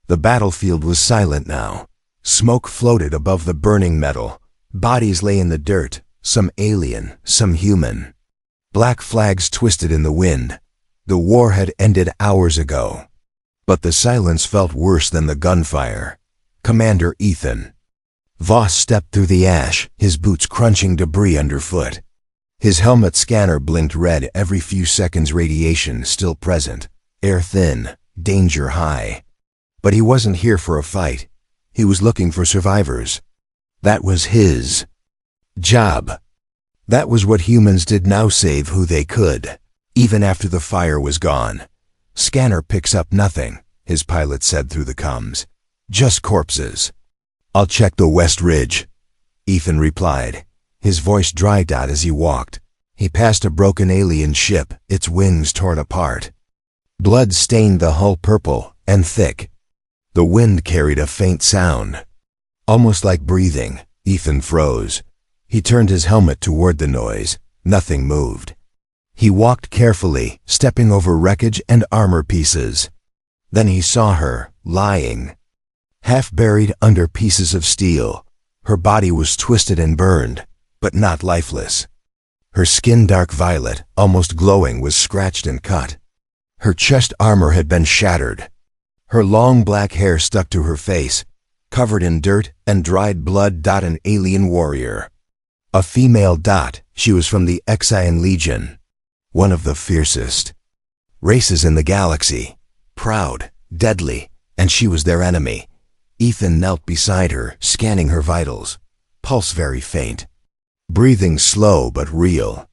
The battlefield was silent now. Smoke floated above the burning metal. Bodies lay in the dirt, some alien, some human. Black flags twisted in the wind. The war had ended hours ago. But the silence felt worse than the gunfire. Commander Ethan. Voss stepped through the ash, his boots crunching debris underfoot. His helmet scanner blinked red every few seconds, radiation still present. Air thin, danger high. But he wasn't here for a fight. He was looking for survivors. That was his job. That was what humans did now, save who they could, even after the fire was gone. Scanner picks up nothing, his pilot said through the comms. Just corpses. I'll check the West Ridge, Ethan replied, his voice dried out as he walked. He passed a broken alien ship, its wings torn apart. Blood stained the hull purple and thick. The wind carried a faint sound. Almost like breathing. Ethan froze. He turned his helmet toward the noise. Nothing moved. He walked carefully, stepping over wreckage and armor pieces. Then he saw her, lying, half buried under pieces of steel. Her body was twisted and burned, but not lifeless. Her skin dark violet, almost glowing, was scratched and cut. Her chest armor had been shattered. Her long black hair stuck to her face, covered in dirt and dried blood. An alien warrior. A female. She was from the Exian Legion, one of the fiercest races in the galaxy. Proud, deadly, and she was their enemy. Ethan knelt beside her, scanning her vitals. Pulse very faint. Breathing slow but real.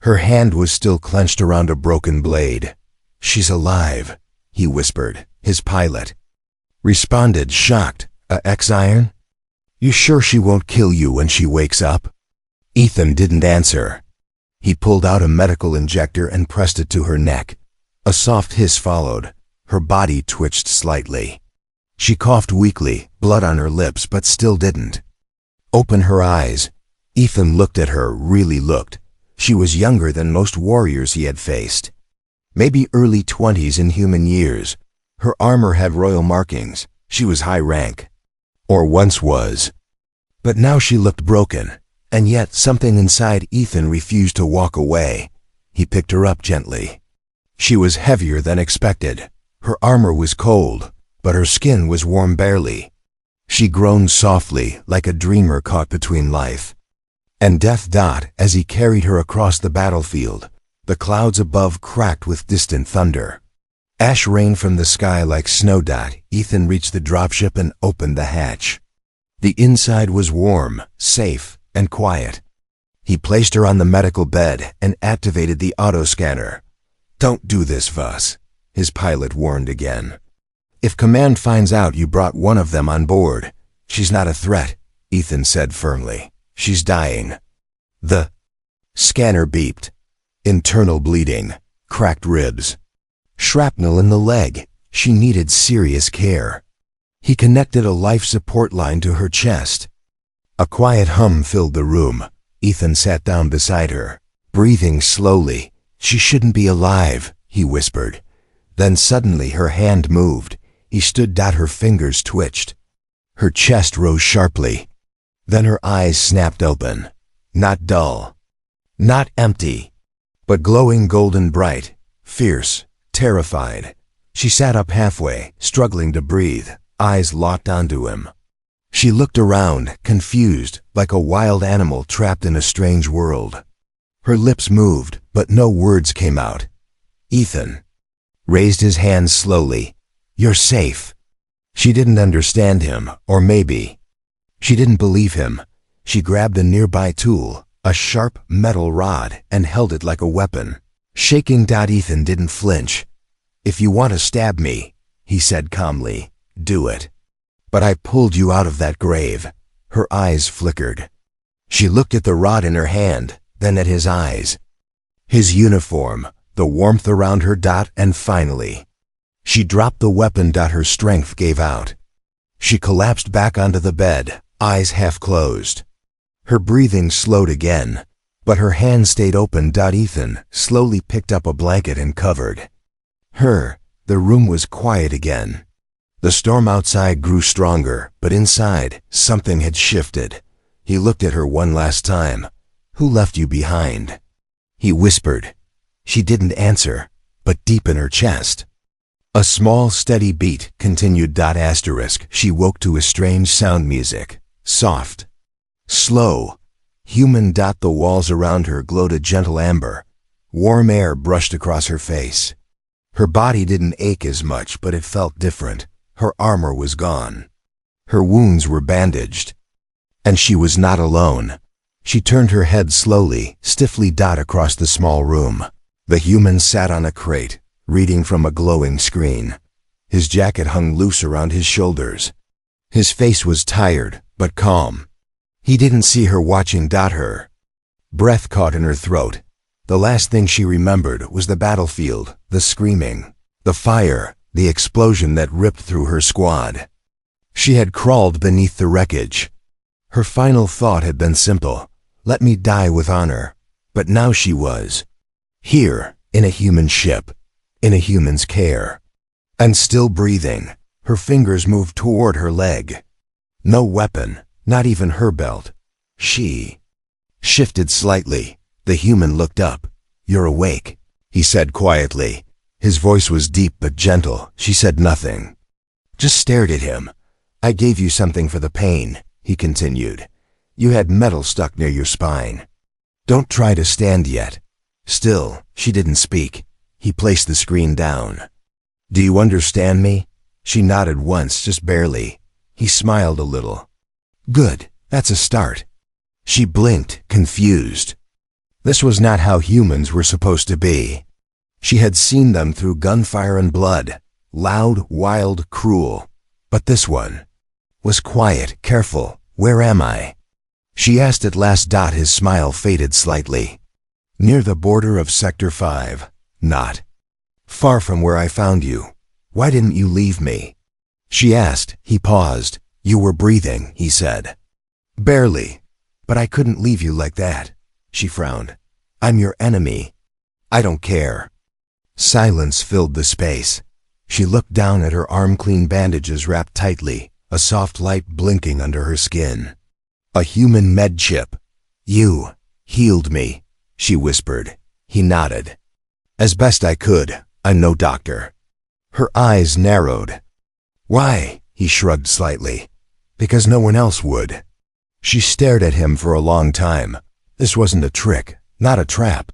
Her hand was still clenched around a broken blade. She's alive, he whispered. His pilot responded, shocked. A Exian? You sure she won't kill you when she wakes up? Ethan didn't answer. He pulled out a medical injector and pressed it to her neck. A soft hiss followed. Her body twitched slightly. She coughed weakly, blood on her lips, but still didn't open her eyes. Ethan looked at her, really looked. She was younger than most warriors he had faced. Maybe early 20s in human years. Her armor had royal markings. She was high rank. Or once was. But now she looked broken, and yet something inside Ethan refused to walk away. He picked her up gently. She was heavier than expected. Her armor was cold, but her skin was warm barely. She groaned softly, like a dreamer caught between life and death. As he carried her across the battlefield, the clouds above cracked with distant thunder. Ash rained from the sky like snow. Ethan reached the dropship and opened the hatch. The inside was warm, safe, and quiet. He placed her on the medical bed and activated the autoscanner. Don't do this, Voss, his pilot warned again. If Command finds out you brought one of them on board, she's not a threat, Ethan said firmly. She's dying. The scanner beeped. Internal bleeding, cracked ribs. Shrapnel in the leg. She needed serious care. He connected a life support line to her chest. A quiet hum filled the room. Ethan sat down beside her, breathing slowly. She shouldn't be alive, he whispered. Then suddenly her hand moved. He stood. Her fingers twitched. Her chest rose sharply. Then her eyes snapped open. Not dull. Not empty. But glowing golden bright. Fierce. Terrified. She sat up halfway, struggling to breathe, eyes locked onto him. She looked around, confused, like a wild animal trapped in a strange world. Her lips moved, but no words came out. Ethan raised his hands slowly. You're safe. She didn't understand him, or maybe she didn't believe him. She grabbed a nearby tool, a sharp metal rod, and held it like a weapon. Shaking. Ethan didn't flinch. If you want to stab me, he said calmly, do it. But I pulled you out of that grave. Her eyes flickered. She looked at the rod in her hand, then at his eyes. His uniform, the warmth around her. And finally, she dropped the weapon. Her strength gave out. She collapsed back onto the bed, eyes half closed. Her breathing slowed again, but her hand stayed open. Ethan slowly picked up a blanket and covered her. The room was quiet again. The storm outside grew stronger, but inside, something had shifted. He looked at her one last time. "Who left you behind?" he whispered. She didn't answer, but deep in her chest. A small, steady beat continued. She woke to a strange sound music. Soft. Slow. Human. The walls around her glowed a gentle amber. Warm air brushed across her face. Her body didn't ache as much, but it felt different. Her armor was gone. Her wounds were bandaged. And she was not alone. She turned her head slowly, stiffly. Across the small room. The human sat on a crate, reading from a glowing screen. His jacket hung loose around his shoulders. His face was tired, but calm. He didn't see her watching. Her breath caught in her throat. The last thing she remembered was the battlefield, the screaming, the fire, the explosion that ripped through her squad. She had crawled beneath the wreckage. Her final thought had been simple: let me die with honor. But now she was here, in a human ship, in a human's care. And still breathing. Her fingers moved toward her leg. No weapon, not even her belt. She shifted slightly. The human looked up. "You're awake," he said quietly. His voice was deep but gentle. She said nothing, just stared at him. "I gave you something for the pain," he continued. "You had metal stuck near your spine. Don't try to stand yet." Still, she didn't speak. He placed the screen down. "Do you understand me?" She nodded once, just barely. He smiled a little. "Good, that's a start." She blinked, confused. This was not how humans were supposed to be. She had seen them through gunfire and blood, loud, wild, cruel. But this one was quiet, careful. "Where am I?" she asked at last. His smile faded slightly. "Near the border of Sector 5. Not far from where I found you. Why didn't you leave me?" she asked. He paused. "You were breathing," he said. "Barely. But I couldn't leave you like that." She frowned. "I'm your enemy." "I don't care." Silence filled the space. She looked down at her arm, clean bandages wrapped tightly, a soft light blinking under her skin. A human med chip. "You healed me," she whispered. He nodded. "As best I could. I'm no doctor." Her eyes narrowed. "Why?" he shrugged slightly. "Because no one else would." She stared at him for a long time. This wasn't a trick, not a trap.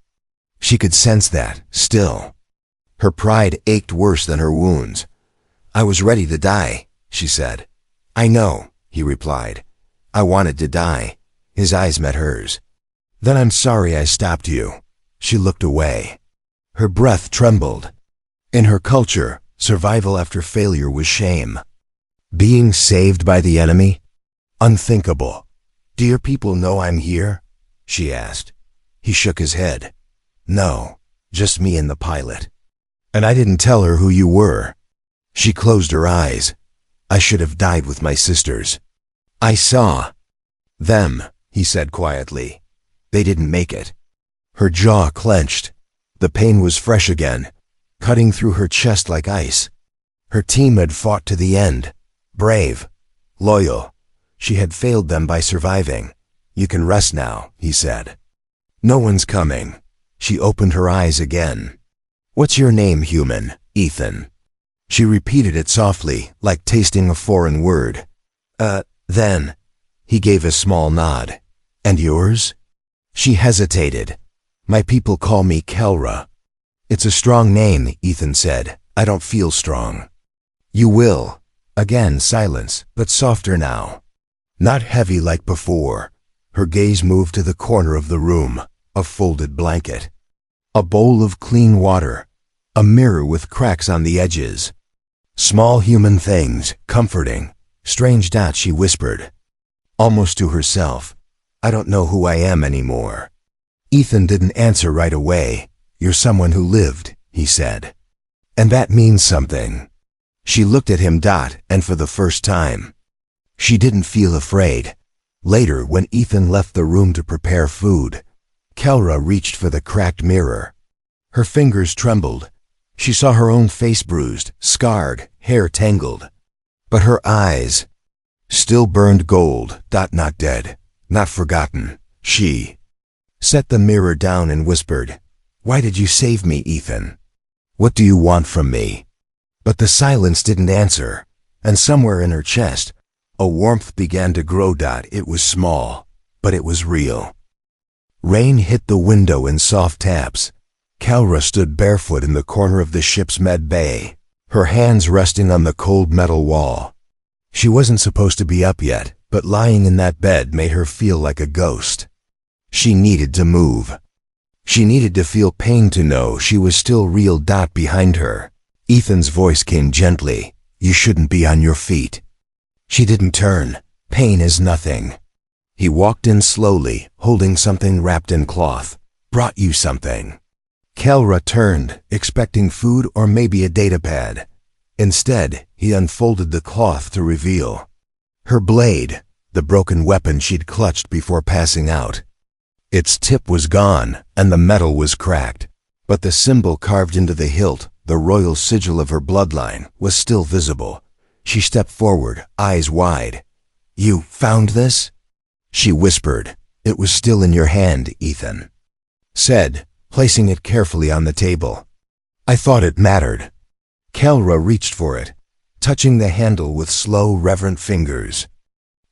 She could sense that, still. Her pride ached worse than her wounds. "I was ready to die," she said. "I know," he replied. "I wanted to die." His eyes met hers. "Then I'm sorry I stopped you." She looked away. Her breath trembled. In her culture, survival after failure was shame. Being saved by the enemy? Unthinkable. "Do your people know I'm here?" she asked. He shook his head. "No, just me and the pilot. And I didn't tell her who you were." She closed her eyes. "I should have died with my sisters." "I saw them," he said quietly. "They didn't make it." Her jaw clenched. The pain was fresh again, cutting through her chest like ice. Her team had fought to the end. Brave. Loyal. She had failed them by surviving. "You can rest now," he said. "No one's coming." She opened her eyes again. "What's your name, human?" "Ethan." She repeated it softly, like tasting a foreign word. Then." He gave a small nod. "And yours?" She hesitated. "My people call me Kelra." "It's a strong name," Ethan said. "I don't feel strong." "You will." Again silence, but softer now. Not heavy like before. Her gaze moved to the corner of the room, a folded blanket. A bowl of clean water. A mirror with cracks on the edges. Small human things, comforting. "Strange," she whispered, almost to herself. "I don't know who I am anymore." Ethan didn't answer right away. "You're someone who lived," he said. "And that means something." She looked at him, and for the first time, she didn't feel afraid. Later, when Ethan left the room to prepare food, Kelra reached for the cracked mirror. Her fingers trembled. She saw her own face bruised, scarred, hair tangled. But her eyes still burned gold. Not dead, not forgotten. She set the mirror down and whispered, "Why did you save me, Ethan? What do you want from me?" But the silence didn't answer, and somewhere in her chest, a warmth began to grow. It was small, but it was real. Rain hit the window in soft taps. Kalra stood barefoot in the corner of the ship's med bay, her hands resting on the cold metal wall. She wasn't supposed to be up yet, but lying in that bed made her feel like a ghost. She needed to move. She needed to feel pain to know she was still real. Behind her, Ethan's voice came gently, "You shouldn't be on your feet." She didn't turn. Pain is nothing. He walked in slowly, holding something wrapped in cloth. "Brought you something." Kalra turned, expecting food or maybe a datapad. Instead, he unfolded the cloth to reveal her blade, the broken weapon she'd clutched before passing out. Its tip was gone, and the metal was cracked, but the symbol carved into the hilt, the royal sigil of her bloodline, was still visible. She stepped forward, eyes wide. "You found this?" she whispered. "It was still in your hand," Ethan said, placing it carefully on the table. "I thought it mattered." Kalra reached for it, touching the handle with slow, reverent fingers.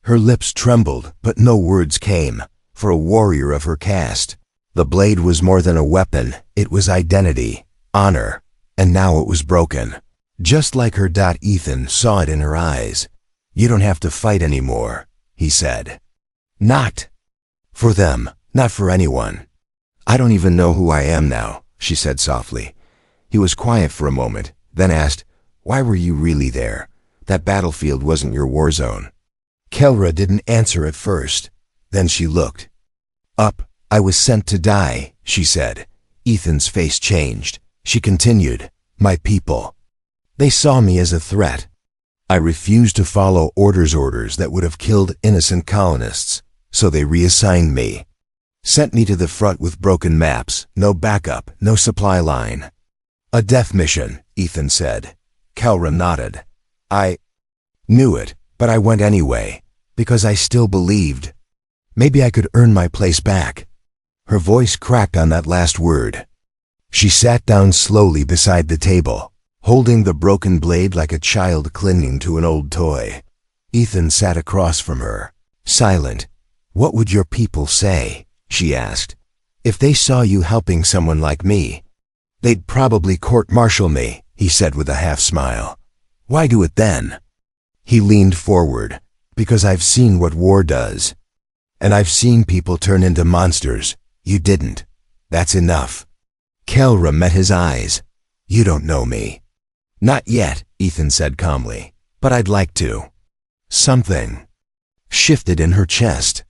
Her lips trembled, but no words came. For a warrior of her caste, the blade was more than a weapon. It was identity, honor, and now it was broken. Just like her. Ethan saw it in her eyes. "You don't have to fight anymore," he said. "Not for them, not for anyone." "I don't even know who I am now," she said softly. He was quiet for a moment, then asked, "Why were you really there? That battlefield wasn't your war zone." Kalra didn't answer at first. Then she looked up. "I was sent to die," she said. Ethan's face changed. She continued, "My people. They saw me as a threat. I refused to follow orders that would have killed innocent colonists, so they reassigned me. Sent me to the front with broken maps, no backup, no supply line." "A death mission," Ethan said. Kalra nodded. "I knew it, but I went anyway, because I still believed maybe I could earn my place back." Her voice cracked on that last word. She sat down slowly beside the table, holding the broken blade like a child clinging to an old toy. Ethan sat across from her, silent. "What would your people say?" she asked. "If they saw you helping someone like me?" "They'd probably court-martial me," he said with a half-smile. "Why do it then?" He leaned forward. "Because I've seen what war does. And I've seen people turn into monsters. You didn't. That's enough." Kalra met his eyes. "You don't know me." "Not yet," Ethan said calmly. "But I'd like to." Something shifted in her chest.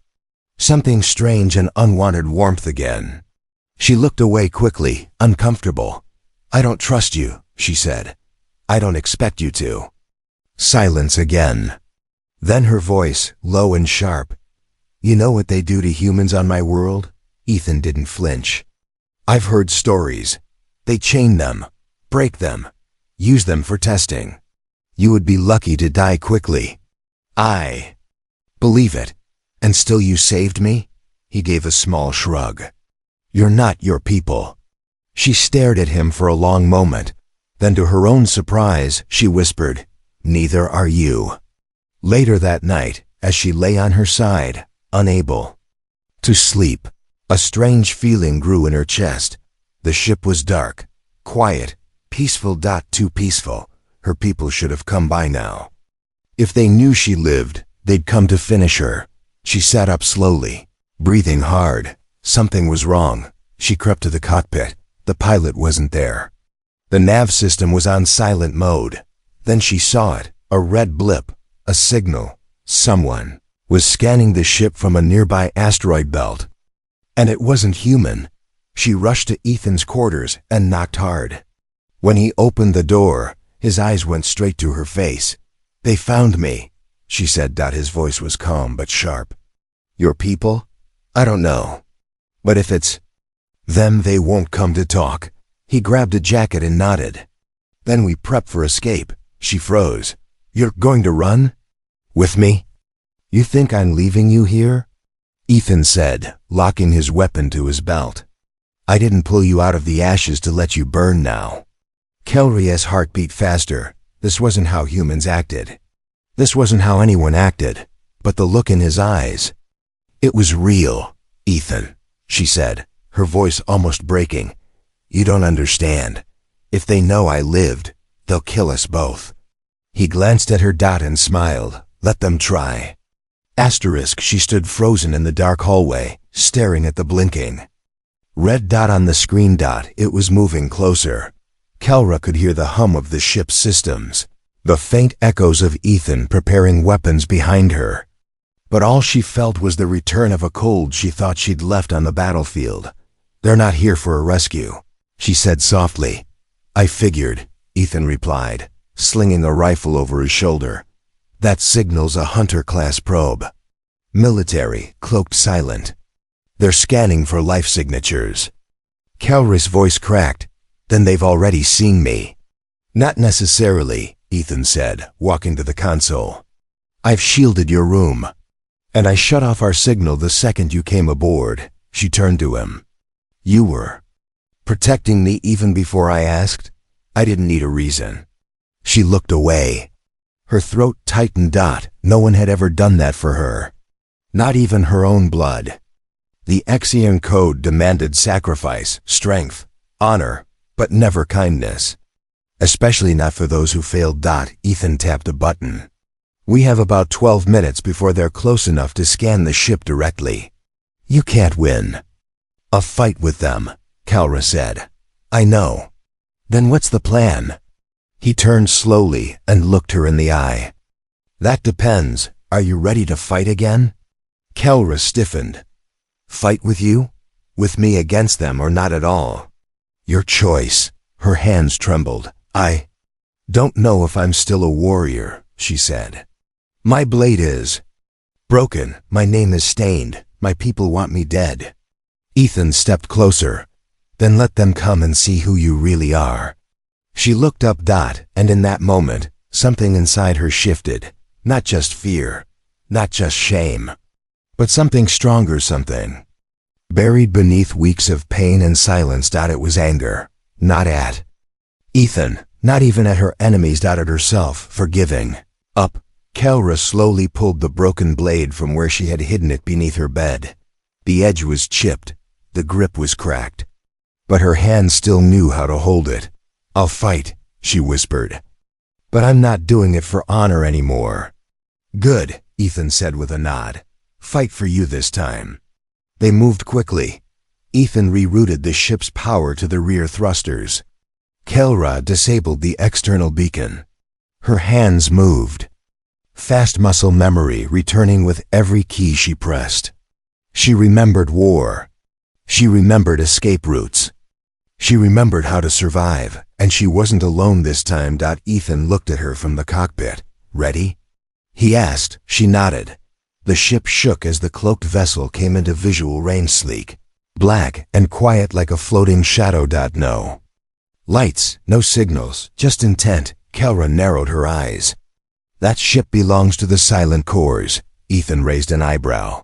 Something strange and unwanted warmth again. She looked away quickly, uncomfortable. "I don't trust you," she said. "I don't expect you to." Silence again. Then her voice, low and sharp. "You know what they do to humans on my world?" Ethan didn't flinch. "I've heard stories. They chain them, break them, use them for testing. You would be lucky to die quickly." "I believe it. And still you saved me?" He gave a small shrug. "You're not your people." She stared at him for a long moment. Then to her own surprise, she whispered, "Neither are you." Later that night, as she lay on her side, unable to sleep, a strange feeling grew in her chest. The ship was dark, quiet, peaceful. Too peaceful. Her people should have come by now. If they knew she lived, they'd come to finish her. She sat up slowly, breathing hard. Something was wrong. She crept to the cockpit. The pilot wasn't there. The nav system was on silent mode. Then she saw it, a red blip, a signal. Someone was scanning the ship from a nearby asteroid belt. And it wasn't human. She rushed to Ethan's quarters and knocked hard. When he opened the door, his eyes went straight to her face. "They found me," she said. His voice was calm but sharp. "Your people? I don't know. But if it's them, they won't come to talk." He grabbed a jacket and nodded. "Then we prep for escape." She froze. You're going to run? With me? You think I'm leaving you here? Ethan said, locking his weapon to his belt. I didn't pull you out of the ashes to let you burn now. Kelria's heart beat faster. This wasn't how humans acted. This wasn't how anyone acted. But the look in his eyes. It was real, Ethan, she said, her voice almost breaking. You don't understand. If they know I lived, they'll kill us both. He glanced at her and smiled. Let them try. She stood frozen in the dark hallway, staring at the blinking red dot on the screen. It was moving closer. Kelra could hear the hum of the ship's systems, the faint echoes of Ethan preparing weapons behind her. But all she felt was the return of a cold she thought she'd left on the battlefield. They're not here for a rescue, she said softly. I figured, Ethan replied, slinging a rifle over his shoulder. That signal's a Hunter-class probe. Military, cloaked, silent. They're scanning for life signatures. Kelra's voice cracked. Then they've already seen me. Not necessarily, Ethan said, walking to the console. I've shielded your room. And I shut off our signal the second you came aboard. She turned to him. You were protecting me even before I asked? I didn't need a reason. She looked away. Her throat tightened. No one had ever done that for her. Not even her own blood. The Exian code demanded sacrifice, strength, honor, but never kindness. Especially not for those who failed. Ethan tapped a button. We have about 12 minutes before they're close enough to scan the ship directly. You can't win a fight with them, Kelra said. I know. Then what's the plan? He turned slowly and looked her in the eye. That depends. Are you ready to fight again? Kelra stiffened. Fight with you? With me against them or not at all? Your choice. Her hands trembled. I don't know if I'm still a warrior, she said. My blade is broken. My name is stained. My people want me dead. Ethan stepped closer. Then let them come and see who you really are. She looked up. And in that moment, something inside her shifted. Not just fear, not just shame, but something stronger, something buried beneath weeks of pain and silence. It was anger, not at Ethan, not even at her enemies. At herself, forgiving. Up, Kelra slowly pulled the broken blade from where she had hidden it beneath her bed. The edge was chipped, the grip was cracked, but her hand still knew how to hold it. I'll fight, she whispered. But I'm not doing it for honor anymore. Good, Ethan said with a nod. Fight for you this time. They moved quickly. Ethan rerouted the ship's power to the rear thrusters. Kelra disabled the external beacon. Her hands moved. Fast muscle memory returning with every key she pressed. She remembered war. She remembered escape routes. She remembered how to survive, and she wasn't alone this time. Ethan looked at her from the cockpit. Ready? He asked. She nodded. The ship shook as the cloaked vessel came into visual range, sleek, black, and quiet like a floating shadow. No lights, no signals, just intent. Kelra narrowed her eyes. That ship belongs to the Silent Corps. Ethan raised an eyebrow.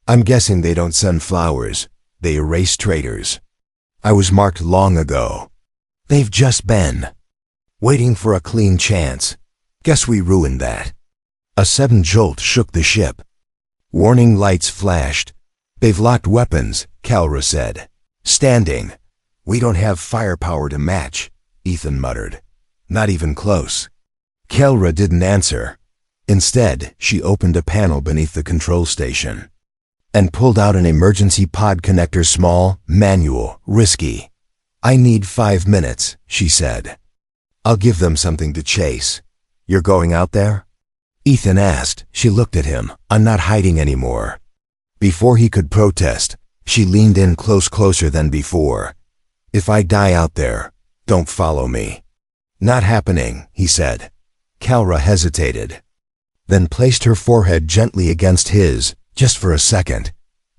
I'm guessing they don't send flowers. They erase traitors. I was marked long ago. They've just been waiting for a clean chance. Guess we ruined that. A sudden jolt shook the ship. Warning lights flashed. They've locked weapons, Kelra said. Standing. We don't have firepower to match, Ethan muttered. Not even close. Kelra didn't answer. Instead, she opened a panel beneath the control station and pulled out an emergency pod connector, small, manual, risky. I need 5 minutes, she said. I'll give them something to chase. You're going out there? Ethan asked. She looked at him. I'm not hiding anymore. Before he could protest, she leaned in closer than before. If I die out there, don't follow me. Not happening, he said. Kelra hesitated, then placed her forehead gently against his, just for a second.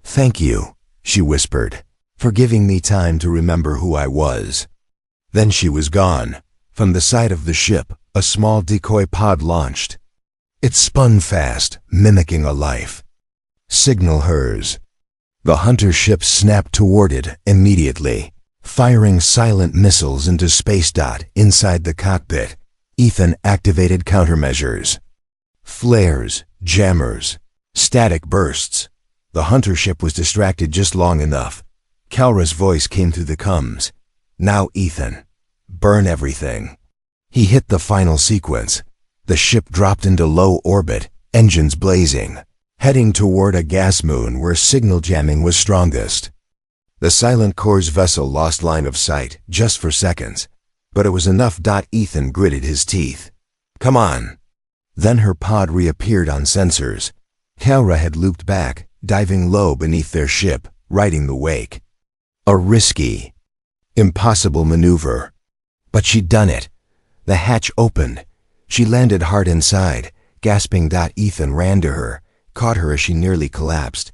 Thank you, she whispered, for giving me time to remember who I was. Then she was gone, from the side of the ship, a small decoy pod launched. It spun fast, mimicking a life. Signal hers. The hunter ship snapped toward it immediately, firing silent missiles into space. Inside the cockpit, Ethan activated countermeasures. Flares, jammers, static bursts. The hunter ship was distracted just long enough. Kalra's voice came through the comms. Now, Ethan, burn everything. He hit the final sequence. The ship dropped into low orbit, engines blazing, heading toward a gas moon where signal jamming was strongest. The Silent Corps vessel lost line of sight just for seconds, but it was enough. Ethan gritted his teeth. Come on. Then her pod reappeared on sensors. Kalra had looped back, diving low beneath their ship, riding the wake. A risky, impossible maneuver. But she'd done it. The hatch opened. She landed hard inside, gasping. Ethan ran to her, caught her as she nearly collapsed.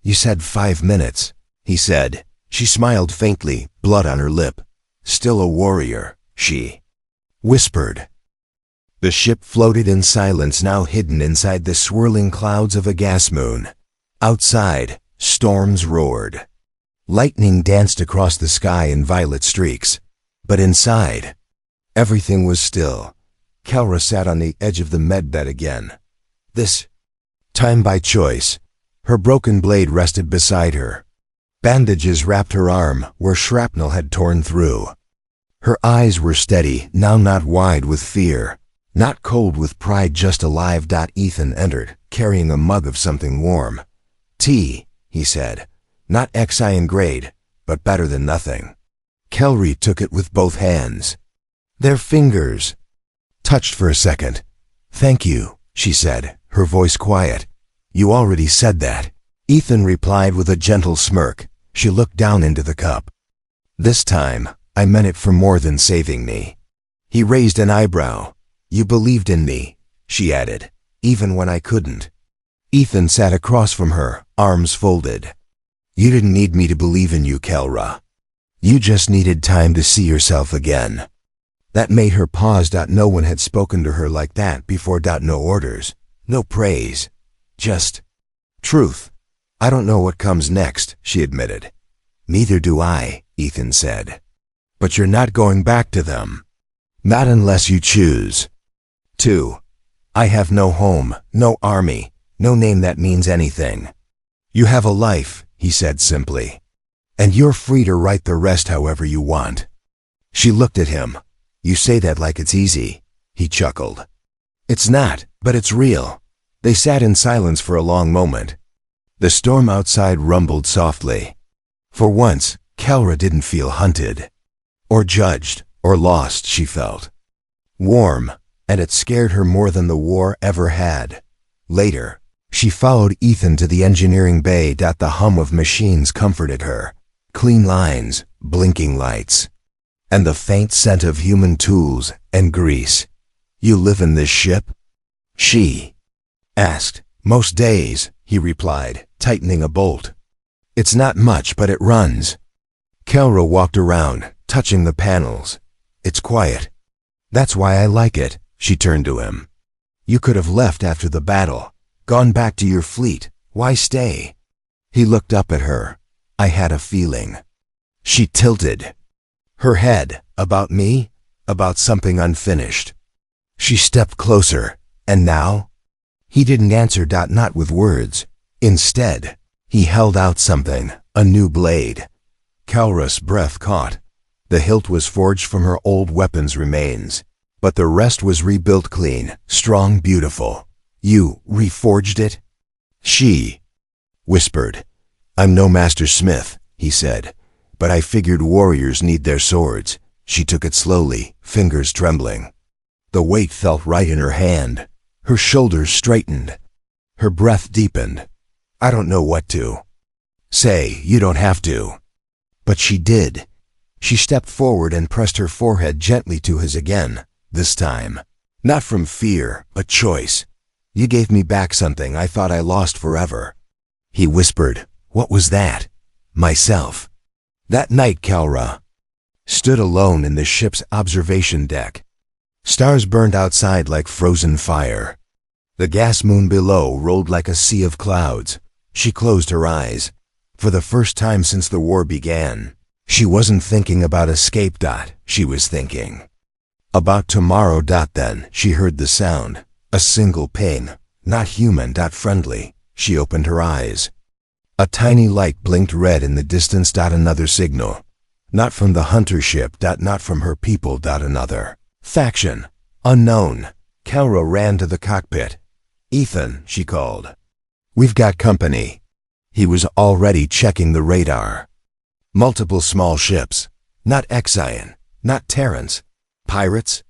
You said 5 minutes, he said. She smiled faintly, blood on her lip. Still a warrior, she whispered. The ship floated in silence, now hidden inside the swirling clouds of a gas moon. Outside, storms roared. Lightning danced across the sky in violet streaks. But inside, everything was still. Kalra sat on the edge of the medbed again. This time by choice. Her broken blade rested beside her. Bandages wrapped her arm where shrapnel had torn through. Her eyes were steady, now not wide with fear, not cold with pride, just alive. Ethan entered, carrying a mug of something warm. Tea, he said. Not Xian grade, but better than nothing. Kelry took it with both hands. Their fingers touched for a second. Thank you, she said, her voice quiet. You already said that. Ethan replied with a gentle smirk. She looked down into the cup. This time, I meant it for more than saving me. He raised an eyebrow. You believed in me, she added, even when I couldn't. Ethan sat across from her, arms folded. You didn't need me to believe in you, Kalra. You just needed time to see yourself again. That made her pause. No one had spoken to her like that before. No orders, no praise, just truth. I don't know what comes next, she admitted. Neither do I, Ethan said. But you're not going back to them. Not unless you choose. 2. I have no home, no army, no name that means anything. You have a life, he said simply. And you're free to write the rest however you want. She looked at him. You say that like it's easy, he chuckled. It's not, but it's real. They sat in silence for a long moment. The storm outside rumbled softly. For once, Kalra didn't feel hunted, or judged, or lost, she felt. Warm, and it scared her more than the war ever had. Later, she followed Ethan to the engineering bay. The hum of machines comforted her. Clean lines, blinking lights, and the faint scent of human tools and grease. You live in this ship? She asked. Most days, he replied, tightening a bolt. It's not much, but it runs. Kalra walked around, touching the panels. It's quiet. That's why I like it, she turned to him. You could have left after the battle, gone back to your fleet. Why stay? He looked up at her. I had a feeling. She tilted her head. About me? About something unfinished. She stepped closer. And now? He didn't answer. Not with words. Instead, he held out something, a new blade. Kalra's breath caught. The hilt was forged from her old weapon's remains, but the rest was rebuilt clean, strong, beautiful. You reforged it? She whispered. I'm no master smith, he said, but I figured warriors need their swords. She took it slowly, fingers trembling. The weight felt right in her hand. Her shoulders straightened. Her breath deepened. I don't know what to say. You don't have to. But she did. She stepped forward and pressed her forehead gently to his again, this time. Not from fear, but choice. You gave me back something I thought I lost forever. He whispered. What was that? Myself. That night, Kalra stood alone in the ship's observation deck. Stars burned outside like frozen fire. The gas moon below rolled like a sea of clouds. She closed her eyes. For the first time since the war began, she wasn't thinking about escape. She was thinking about tomorrow. Then she heard the sound, a single ping, not human. Friendly. She opened her eyes. A tiny light blinked red in the distance. Another signal. Not from the hunter ship. Not from her people. Another faction. Unknown. Kelra ran to the cockpit. "Ethan," she called. "We've got company." He was already checking the radar. Multiple small ships. Not Exian. Not Terrans. Pirates?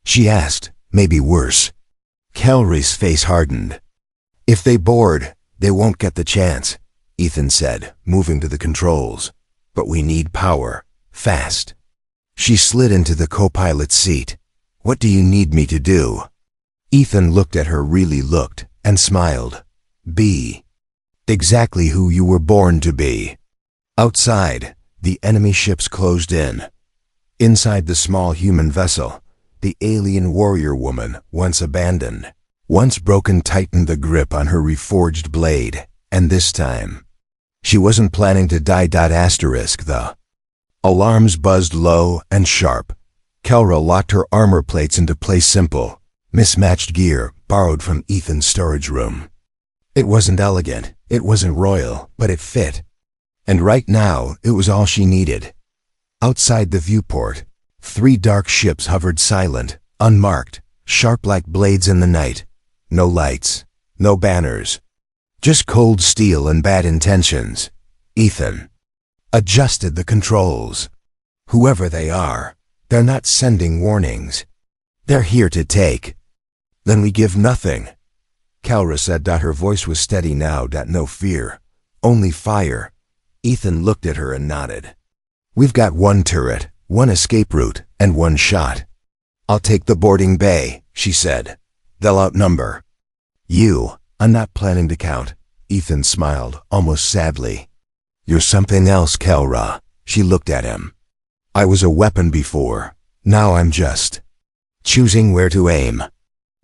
She asked, maybe worse. Kelry's face hardened. "If they board, they won't get the chance," Ethan said, moving to the controls. "But we need power. Fast." She slid into the co-pilot's seat. "What do you need me to do?" Ethan looked at her, really looked, and smiled. "Be exactly who you were born to be." Outside, the enemy ships closed in. Inside the small human vessel, the alien warrior woman, once abandoned, once broken, tightened the grip on her reforged blade, and this time, she wasn't planning to die. Asterisk the alarms buzzed low and sharp. Kelra locked her armor plates into place. Simple, mismatched gear borrowed from Ethan's storage room. It wasn't elegant, it wasn't royal, but it fit. And right now, it was all she needed. Outside the viewport, 3 dark ships hovered silent, unmarked, sharp like blades in the night. No lights, no banners. Just cold steel and bad intentions. Ethan adjusted the controls. Whoever they are, they're not sending warnings. They're here to take. Then we give nothing. Kelra said. Her voice was steady now. No fear, only fire. Ethan looked at her and nodded. "We've got 1 turret, 1 escape route, and 1 shot. I'll take the boarding bay," she said. "They'll outnumber you." "I'm not planning to count." Ethan smiled, almost sadly. "You're something else, Kelra." She looked at him. "I was a weapon before. Now I'm just choosing where to aim."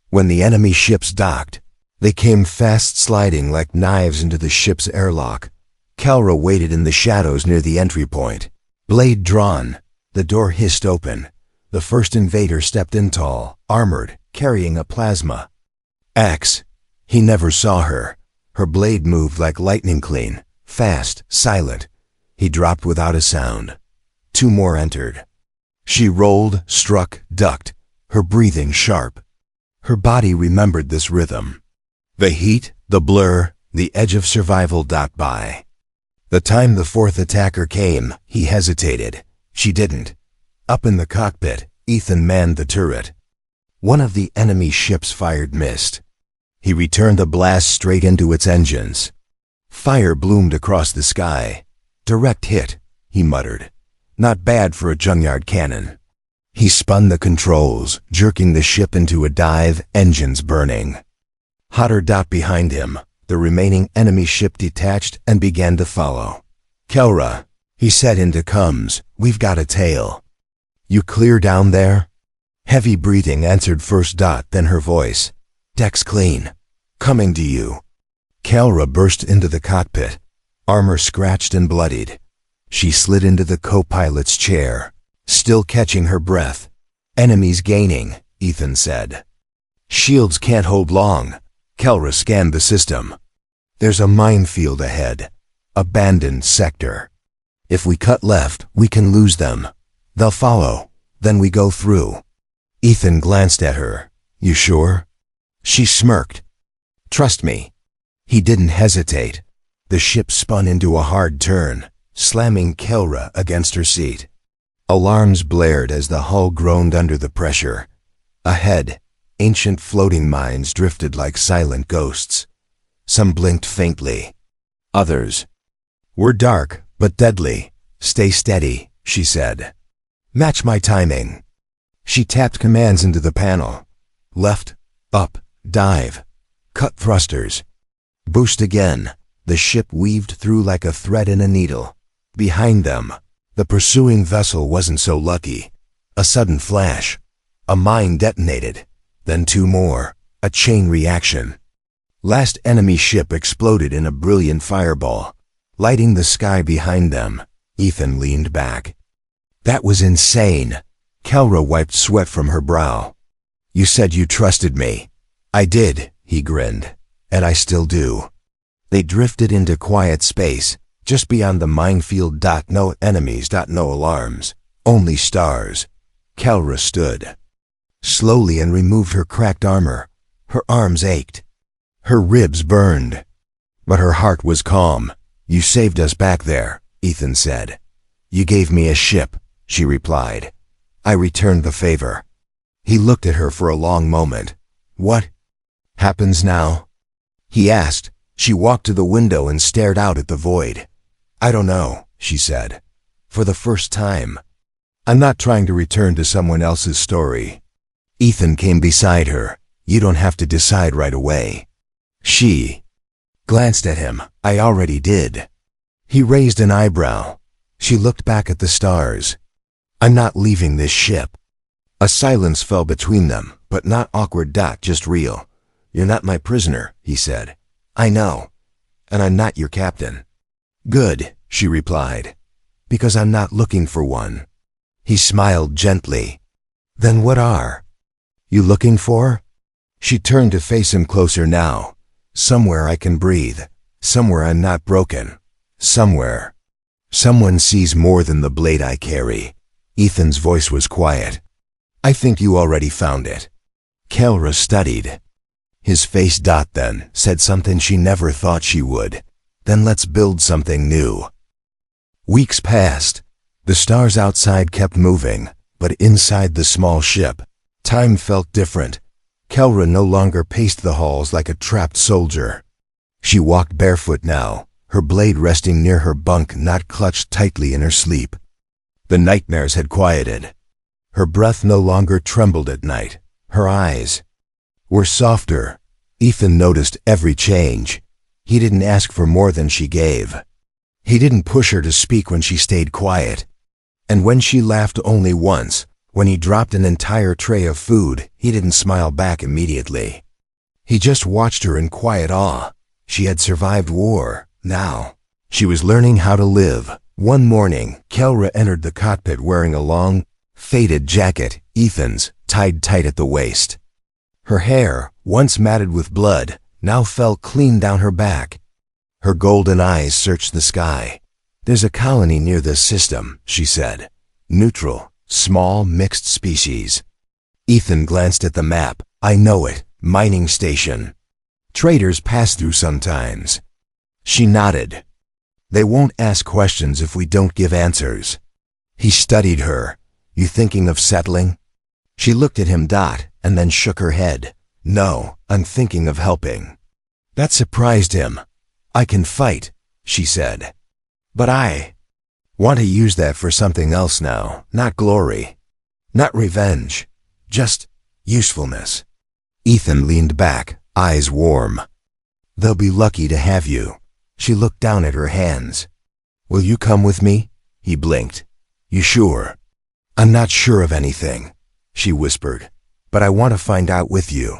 When the enemy ships docked, they came fast, sliding like knives into the ship's airlock. Kelra waited in the shadows near the entry point. Blade drawn, the door hissed open. The first invader stepped in, tall, armored, carrying a plasma axe. He never saw her. Her blade moved like lightning, clean, fast, silent. He dropped without a sound. 2 more entered. She rolled, struck, ducked, her breathing sharp. Her body remembered this rhythm. The heat, the blur, the edge of survival. By the time the 4th attacker came, he hesitated. She didn't. Up in the cockpit, Ethan manned the turret. One of the enemy ships fired, missed. He returned the blast straight into its engines. Fire bloomed across the sky. "Direct hit," he muttered. "Not bad for a junkyard cannon." He spun the controls, jerking the ship into a dive, engines burning. Hotter. Behind him, the remaining enemy ship detached and began to follow. "Kelra," he said into comms, "we've got a tail. You clear down there?" Heavy breathing answered first. Then her voice. "Deck's clean. Coming to you." Kelra burst into the cockpit, armor scratched and bloodied. She slid into the co-pilot's chair, still catching her breath. "Enemies gaining," Ethan said. "Shields can't hold long." Kelra scanned the system. "There's a minefield ahead. Abandoned sector. If we cut left, we can lose them. They'll follow. Then we go through." Ethan glanced at her. "You sure?" She smirked. "Trust me." He didn't hesitate. The ship spun into a hard turn, slamming Kelra against her seat. Alarms blared as the hull groaned under the pressure. Ahead, ancient floating mines drifted like silent ghosts. Some blinked faintly. Others were dark but deadly. "Stay steady," she said. "Match my timing." She tapped commands into the panel. Left, up, dive, cut thrusters. Boost again. The ship weaved through like a thread in a needle. Behind them, the pursuing vessel wasn't so lucky. A sudden flash. A mine detonated. Then two more. A chain reaction. Last enemy ship exploded in a brilliant fireball, lighting the sky behind them. Ethan leaned back. That was insane. Kelra wiped sweat from her brow. You said you trusted me. I did, he grinned. And I still do. They drifted into quiet space, just beyond the minefield. No enemies. No alarms. Only stars. Kelra stood slowly and removed her cracked armor. Her arms ached. Her ribs burned. But her heart was calm. You saved us back there, Ethan said. You gave me a ship, she replied. I returned the favor. He looked at her for a long moment. What happens now? He asked. She walked to the window and stared out at the void. I don't know, she said. For the first time. I'm not trying to return to someone else's story. Ethan came beside her. You don't have to decide right away. She glanced at him. I already did. He raised an eyebrow. She looked back at the stars. I'm not leaving this ship. A silence fell between them, but not awkward. Just real. You're not my prisoner, he said. I know. And I'm not your captain. Good, she replied. Because I'm not looking for one. He smiled gently. Then what are you looking for? She turned to face him closer now. Somewhere I can breathe. Somewhere I'm not broken. Somewhere someone sees more than the blade I carry. Ethan's voice was quiet. I think you already found it. Kelra studied his face. Then said something she never thought she would. Then let's build something new. Weeks passed. The stars outside kept moving, but inside the small ship, time felt different. Kelra no longer paced the halls like a trapped soldier. She walked barefoot now, her blade resting near her bunk, not clutched tightly in her sleep. The nightmares had quieted. Her breath no longer trembled at night. Her eyes were softer. Ethan noticed every change. He didn't ask for more than she gave. He didn't push her to speak when she stayed quiet. And when she laughed only once, when he dropped an entire tray of food, he didn't smile back immediately. He just watched her in quiet awe. She had survived war. Now she was learning how to live. One morning, Kelra entered the cockpit wearing a long, faded jacket, Ethan's, tied tight at the waist. Her hair, once matted with blood, now fell clean down her back. Her golden eyes searched the sky. There's a colony near this system, she said. Neutral, small, mixed species. Ethan glanced at the map. I know it. Mining station. Traders pass through sometimes. She nodded. They won't ask questions if we don't give answers. He studied her. You thinking of settling? She looked at him, and then shook her head. No, I'm thinking of helping. That surprised him. I can fight, she said. But I want to use that for something else now, not glory, not revenge, just usefulness. Ethan leaned back, eyes warm. They'll be lucky to have you. She looked down at her hands. Will you come with me? He blinked. You sure? I'm not sure of anything, she whispered, but I want to find out with you.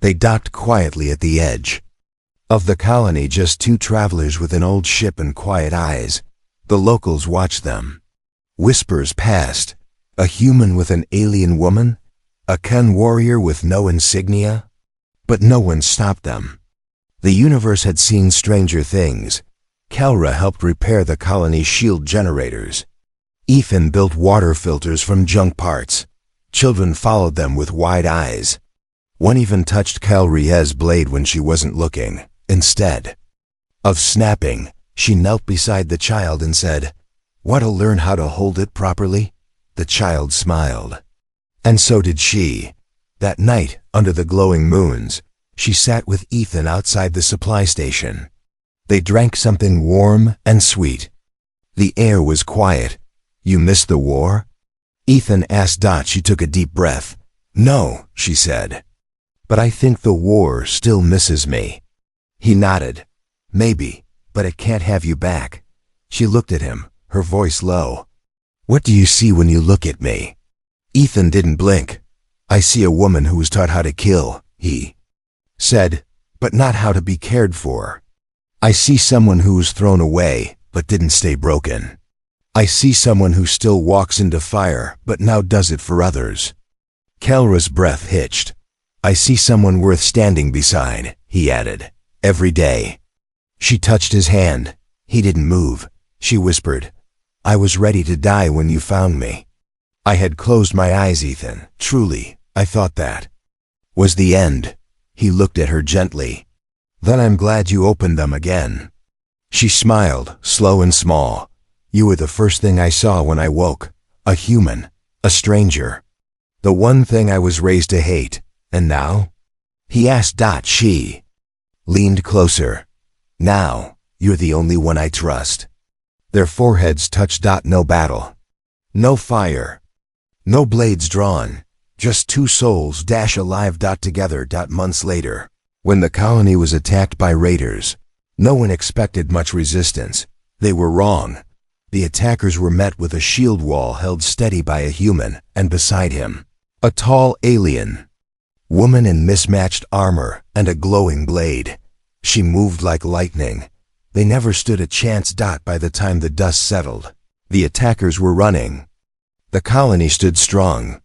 They docked quietly at the edge of the colony, just two travelers with an old ship and quiet eyes. The locals watched them. Whispers passed. A human with an alien woman? A Ken warrior with no insignia? But no one stopped them. The universe had seen stranger things. Kelra helped repair the colony's shield generators. Ethan built water filters from junk parts. Children followed them with wide eyes. One even touched Kelria's blade when she wasn't looking. Instead of snapping, she knelt beside the child and said, Want to learn how to hold it properly? The child smiled. And so did she. That night, under the glowing moons, she sat with Ethan outside the supply station. They drank something warm and sweet. The air was quiet. You missed the war? Ethan asked. She took a deep breath. No, she said. But I think the war still misses me. He nodded. Maybe, but it can't have you back. She looked at him, her voice low. What do you see when you look at me? Ethan didn't blink. I see a woman who was taught how to kill, he said, but not how to be cared for. I see someone who was thrown away, but didn't stay broken. I see someone who still walks into fire, but now does it for others. Kelra's breath hitched. I see someone worth standing beside, he added, every day. She touched his hand. He didn't move. She whispered, I was ready to die when you found me. I had closed my eyes, Ethan. Truly, I thought that was the end. He looked at her gently. Then I'm glad you opened them again. She smiled, slow and small. You were the first thing I saw when I woke. A human, a stranger. The one thing I was raised to hate. And now? He asked. She leaned closer. Now, you're the only one I trust. Their foreheads touched. No battle. No fire. No blades drawn. Just two souls alive together. Months later, when the colony was attacked by raiders, no one expected much resistance. They were wrong. The attackers were met with a shield wall held steady by a human, and beside him, a tall alien woman in mismatched armor and a glowing blade. She moved like lightning. They never stood a chance. By the time the dust settled, the attackers were running. The colony stood strong,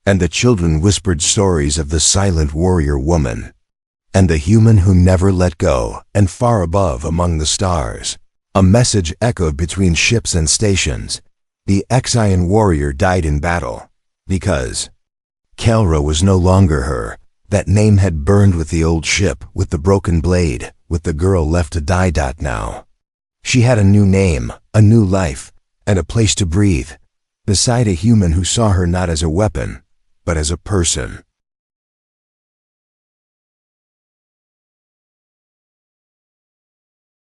and the children whispered stories of the silent warrior woman and the human who never let go. And far above among the stars, a message echoed between ships and stations. The Exian warrior died in battle because Kelra was no longer her. That name had burned with the old ship, with the broken blade, with the girl left to die. Now she had a new name, a new life, and a place to breathe, beside a human who saw her not as a weapon, but as a person.